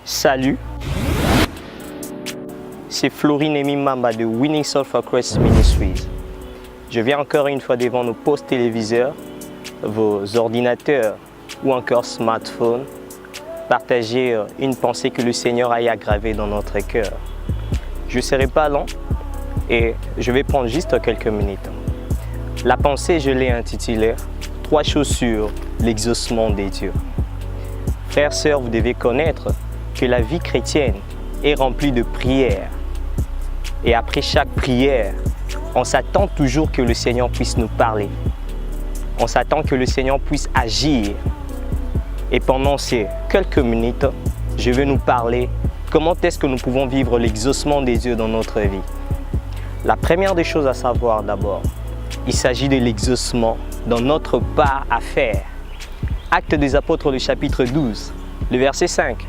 Salut, c'est Florine et Mimamba de Winning Souls for Christ Ministries. Je viens encore une fois devant nos postes téléviseurs, vos ordinateurs ou encore smartphones, partager une pensée que le Seigneur a aggravée dans notre cœur. Je ne serai pas long et je vais prendre juste quelques minutes. La pensée, je l'ai intitulée « 3 choses sur l'exaucement des dieux ». Frères, sœurs, vous devez connaître que la vie chrétienne est remplie de prières. Et après chaque prière, on s'attend toujours que le Seigneur puisse nous parler. On s'attend que le Seigneur puisse agir. Et pendant ces quelques minutes, je vais nous parler comment est-ce que nous pouvons vivre l'exaucement des dieux dans notre vie. La première des choses à savoir d'abord, il s'agit de l'exaucement dans notre part à faire. Actes des Apôtres, le chapitre 12, le verset 5.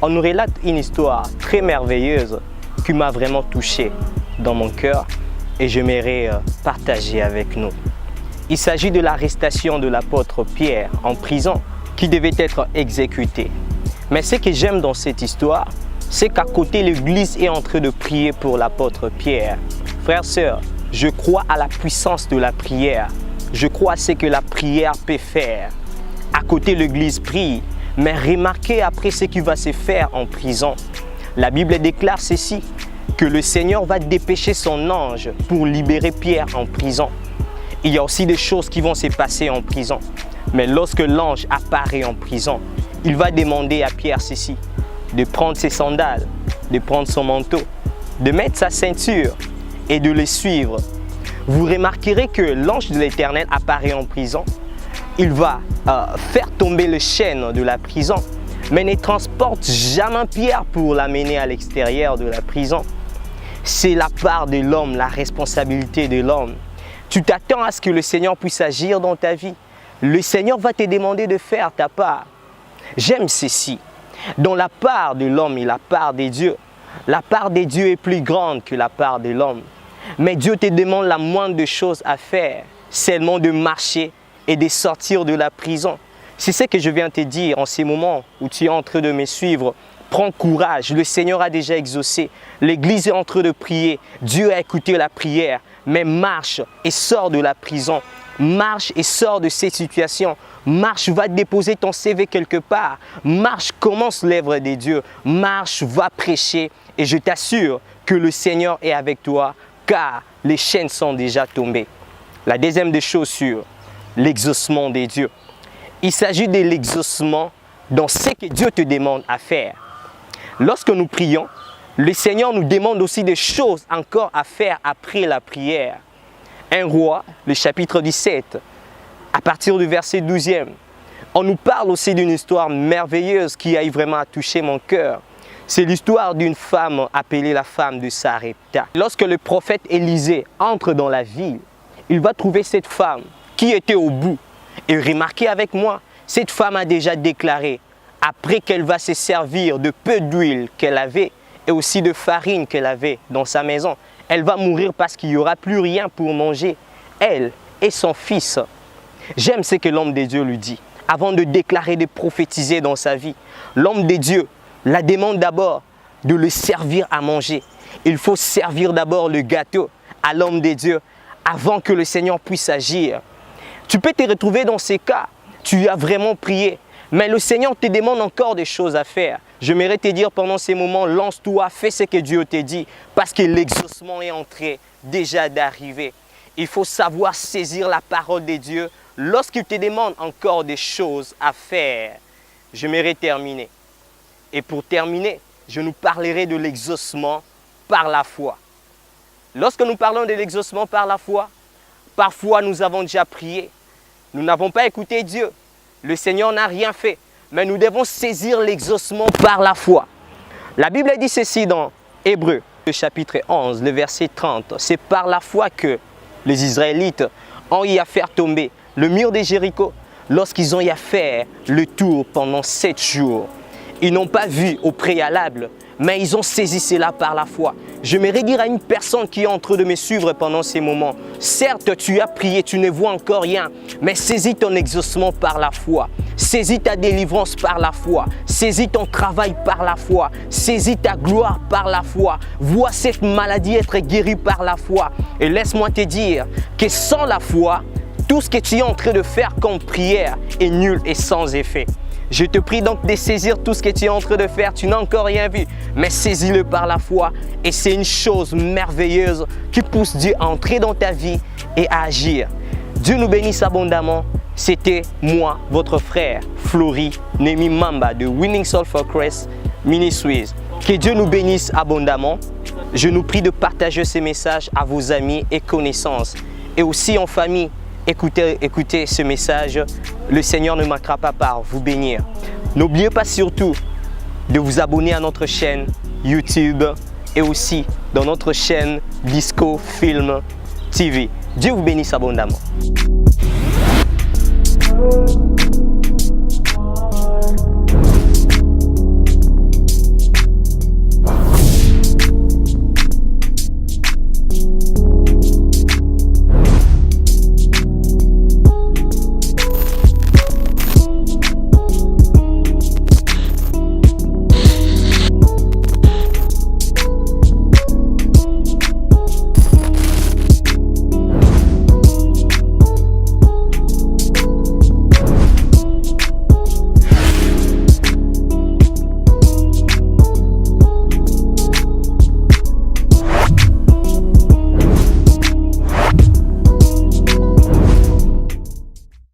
On nous relate une histoire très merveilleuse qui m'a vraiment touché dans mon cœur et j'aimerais partager avec nous. Il s'agit de l'arrestation de l'apôtre Pierre en prison qui devait être exécuté. Mais ce que j'aime dans cette histoire, c'est qu'à côté, l'Église est en train de prier pour l'apôtre Pierre. Frères, sœurs, je crois à la puissance de la prière. Je crois à ce que la prière peut faire. À côté, l'Église prie. Mais remarquez après ce qui va se faire en prison. La Bible déclare ceci, que le Seigneur va dépêcher son ange pour libérer Pierre en prison. Il y a aussi des choses qui vont se passer en prison. Mais lorsque l'ange apparaît en prison, il va demander à Pierre ceci, de prendre ses sandales, de prendre son manteau, de mettre sa ceinture et de le suivre. Vous remarquerez que l'ange de l'Éternel apparaît en prison. Il va faire tomber les chaînes de la prison, mais ne transporte jamais Pierre pour l'amener à l'extérieur de la prison. C'est la part de l'homme, la responsabilité de l'homme. Tu t'attends à ce que le Seigneur puisse agir dans ta vie. Le Seigneur va te demander de faire ta part. J'aime ceci. Dans la part de l'homme et la part des dieux, la part des dieux est plus grande que la part de l'homme. Mais Dieu te demande la moindre des choses à faire, seulement de marcher et de sortir de la prison. C'est ce que je viens te dire en ces moments où tu es en train de me suivre. Prends courage, le Seigneur a déjà exaucé. L'Église est en train de prier. Dieu a écouté la prière. Mais marche et sors de la prison. Marche et sors de cette situation. Marche, va déposer ton CV quelque part. Marche, commence l'œuvre des dieux. Marche, va prêcher. Et je t'assure que le Seigneur est avec toi, car les chaînes sont déjà tombées. La deuxième des choses sur l'exaucement des dieux. Il s'agit de l'exaucement dans ce que Dieu te demande à faire. Lorsque nous prions, le Seigneur nous demande aussi des choses encore à faire après la prière. 1 Roi, le chapitre 17, à partir du verset 12e, on nous parle aussi d'une histoire merveilleuse qui a vraiment touché mon cœur. C'est l'histoire d'une femme appelée la femme de Sarepta. Lorsque le prophète Élisée entre dans la ville, il va trouver cette femme qui était au bout. Et remarquez avec moi, cette femme a déjà déclaré, après qu'elle va se servir de peu d'huile qu'elle avait et aussi de farine qu'elle avait dans sa maison, elle va mourir parce qu'il n'y aura plus rien pour manger, elle et son fils. J'aime ce que l'homme de Dieu lui dit. Avant de déclarer, de prophétiser dans sa vie, l'homme de Dieu la demande d'abord de le servir à manger. Il faut servir d'abord le gâteau à l'homme de Dieu avant que le Seigneur puisse agir. Tu peux te retrouver dans ces cas, tu as vraiment prié, mais le Seigneur te demande encore des choses à faire. J'aimerais te dire pendant ces moments, lance-toi, fais ce que Dieu te dit, parce que l'exaucement est en train déjà d'arriver. Il faut savoir saisir la parole de Dieu lorsqu'il te demande encore des choses à faire. J'aimerais terminer. Et pour terminer, je nous parlerai de l'exaucement par la foi. Lorsque nous parlons de l'exaucement par la foi, parfois nous avons déjà prié. Nous n'avons pas écouté Dieu. Le Seigneur n'a rien fait. Mais nous devons saisir l'exaucement par la foi. La Bible dit ceci dans Hébreux, le chapitre 11, le verset 30. C'est par la foi que les Israélites ont eu à faire tomber le mur de Jéricho lorsqu'ils ont eu à faire le tour pendant 7 jours. Ils n'ont pas vu au préalable, mais ils ont saisi cela par la foi. J'aimerais dire à une personne qui est en train de me suivre pendant ces moments, certes tu as prié, tu ne vois encore rien, mais saisis ton exaucement par la foi. Saisis ta délivrance par la foi. Saisis ton travail par la foi. Saisis ta gloire par la foi. Vois cette maladie être guérie par la foi. Et laisse-moi te dire que sans la foi, tout ce que tu es en train de faire comme prière est nul et sans effet. Je te prie donc de saisir tout ce que tu es en train de faire. Tu n'as encore rien vu, mais saisis-le par la foi. Et c'est une chose merveilleuse qui pousse Dieu à entrer dans ta vie et à agir. Dieu nous bénisse abondamment. C'était moi, votre frère, Flory Nemi Mamba de Winning Soul for Christ Ministries. Que Dieu nous bénisse abondamment. Je nous prie de partager ces messages à vos amis et connaissances. Et aussi en famille, écoutez ce message. Le Seigneur ne manquera pas par vous bénir. N'oubliez pas surtout de vous abonner à notre chaîne YouTube et aussi dans notre chaîne Disco Film TV. Dieu vous bénisse abondamment.